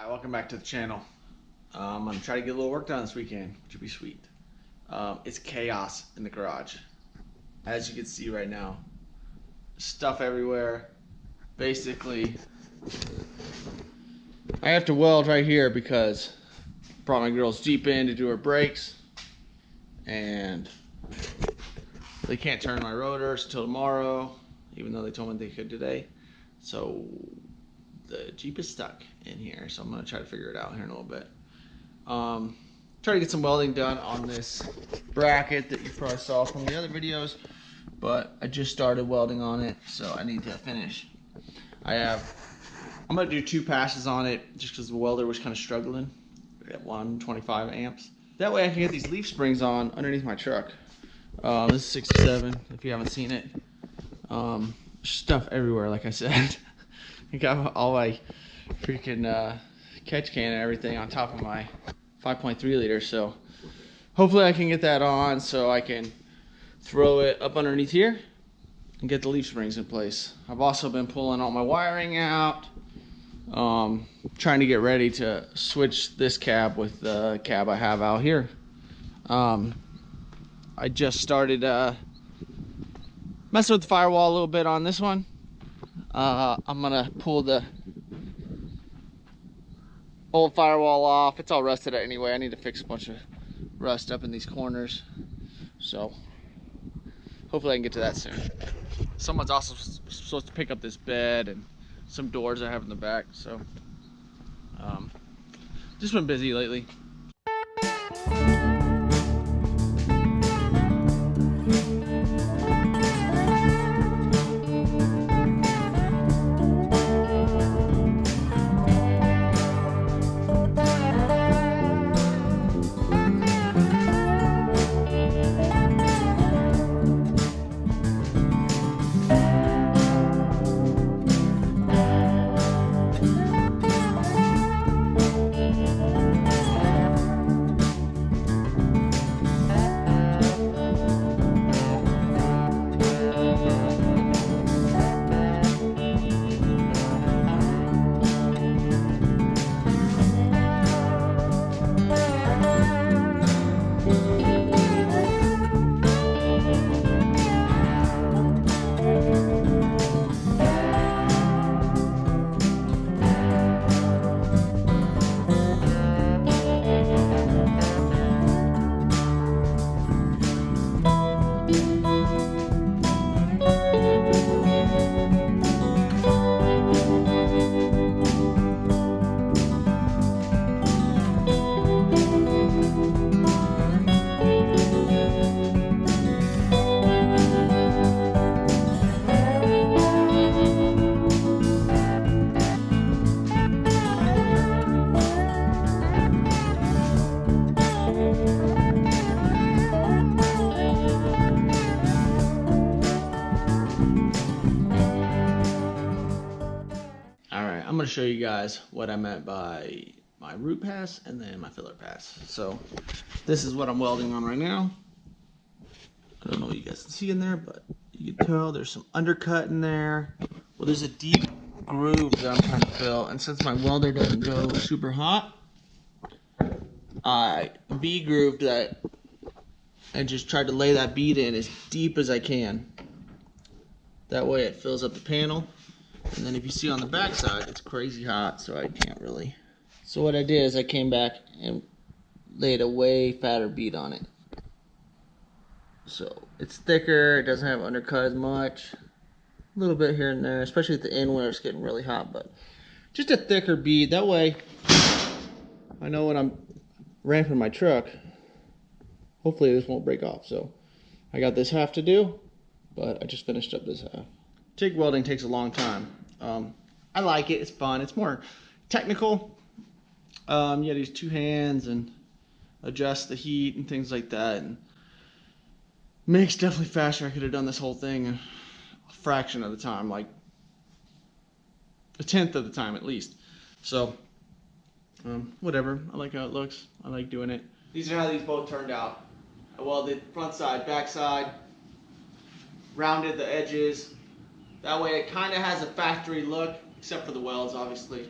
Hi, welcome back to the channel. I'm gonna try to get a little work done this weekend, which would be sweet. It's chaos in the garage, as you can see right now. Stuff everywhere. Basically, I have to weld right here because I brought my girl's Jeep in to do her brakes, and they can't turn my rotors till tomorrow, even though they told me they could today. So the Jeep is stuck in here, so I'm gonna try to figure it out here in a little bit. Try to get some welding done on this bracket that you probably saw from the other videos, but I just started welding on it, so I need to finish. I'm gonna do 2 passes on it just because the welder was kind of struggling at 125 amps. That way I can get these leaf springs on underneath my truck. This is 67 if you haven't seen it. Stuff everywhere, like I said. I got all my freaking catch can and everything on top of my 5.3 liter, so hopefully I can get that on so I can throw it up underneath here and get the leaf springs in place. I've also been pulling all my wiring out, trying to get ready to switch this cab with the cab I have out here. I just started messing with the firewall a little bit on this one. I'm gonna pull the old firewall off. It's all rusted out anyway. I need to fix a bunch of rust up in these corners, so hopefully I can get to that soon. Someone's also supposed to pick up this bed and some doors I have in the back, so just been busy lately. I'm going to show you guys what I meant by my root pass and then my filler pass. So this is what I'm welding on right now. I don't know what you guys can see in there, but you can tell there's some undercut in there. Well, there's a deep groove that I'm trying to fill, and since my welder doesn't go super hot, I V-grooved that and just tried to lay that bead in as deep as I can. That way it fills up the panel. And then if you see on the back side, it's crazy hot, so I can't really. So what I did is I came back and laid a way fatter bead on it. So it's thicker, it doesn't have undercut as much. A little bit here and there, especially at the end where it's getting really hot, but just a thicker bead. That way I know when I'm ramping my truck, hopefully this won't break off. So I got this half to do, but I just finished up this half. TIG welding takes a long time. I like it, it's fun, it's more technical. You gotta use 2 hands and adjust the heat and things like that. And makes definitely faster. I could have done this whole thing a fraction of the time, like 1/10 of the time at least. So, whatever, I like how it looks, I like doing it. These are how these both turned out. I welded front side, back side, rounded the edges. That way it kind of has a factory look, except for the welds, obviously.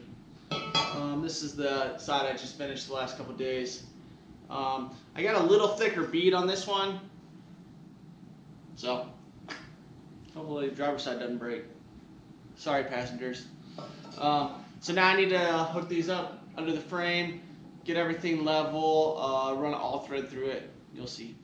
This is the side I just finished the last couple days. I got a little thicker bead on this one, so hopefully the driver's side doesn't break. Sorry, passengers. So now I need to hook these up under the frame, get everything level, run an all thread through it. You'll see.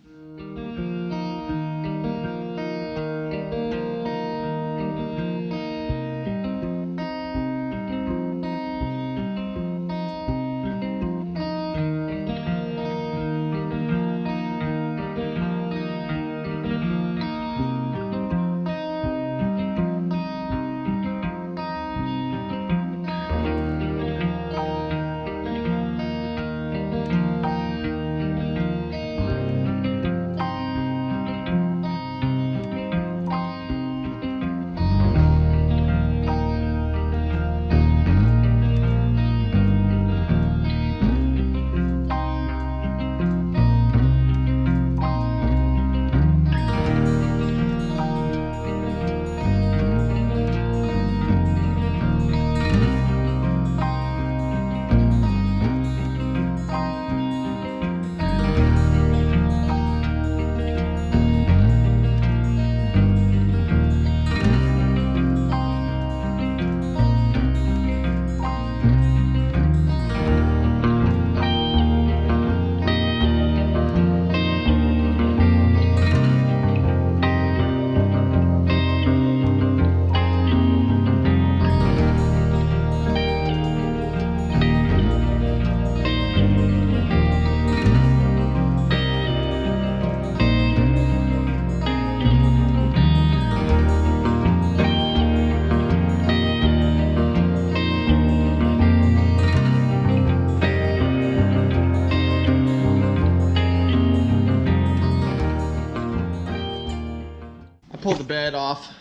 Pull the bed off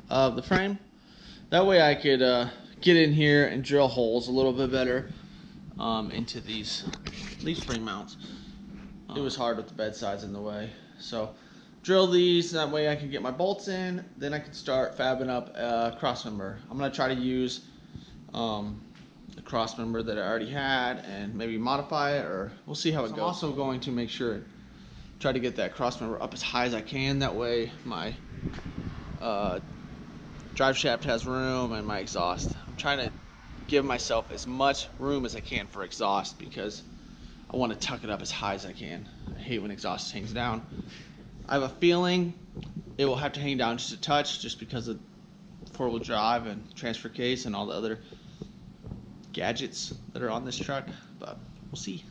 of the frame. That way I could get in here and drill holes a little bit better into these frame mounts. It was hard with the bed sides in the way. So drill these, that way I can get my bolts in, then I can start fabbing up a cross member. I'm gonna try to use the cross member that I already had and maybe modify it, or we'll see how it goes. I'm also going to make sure, try to get that cross member up as high as I can. That way my drive shaft has room and my exhaust. I'm trying to give myself as much room as I can for exhaust because I want to tuck it up as high as I can. I hate when exhaust hangs down. I have a feeling it will have to hang down just a touch just because of four-wheel drive and transfer case and all the other gadgets that are on this truck, but we'll see.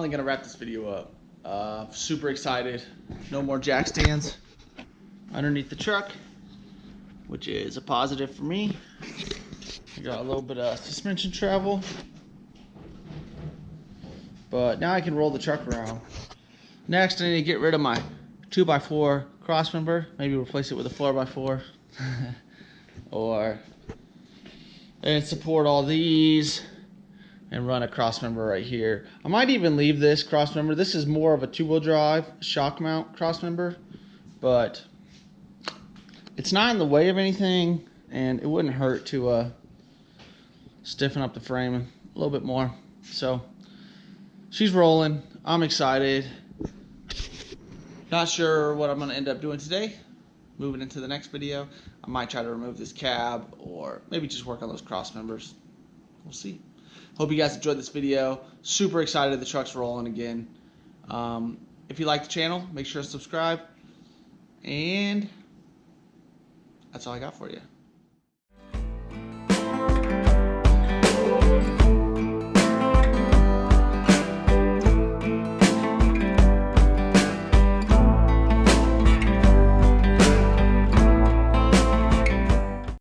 finally gonna wrap this video up. Super excited. No more jack stands underneath the truck, which is a positive for me. I got a little bit of suspension travel, but now I can roll the truck around. Next, I need to get rid of my 2x4 crossmember, maybe replace it with a 4x4 and support all these and run a crossmember right here. I might even leave this crossmember. This is more of a 2-wheel drive shock mount crossmember, but it's not in the way of anything, and it wouldn't hurt to stiffen up the frame a little bit more. So she's rolling. I'm excited. Not sure what I'm going to end up doing today. Moving into the next video, I might try to remove this cab or maybe just work on those cross members. We'll see. Hope you guys enjoyed this video. Super excited the truck's rolling again. If you like the channel, make sure to subscribe. And that's all I got for you.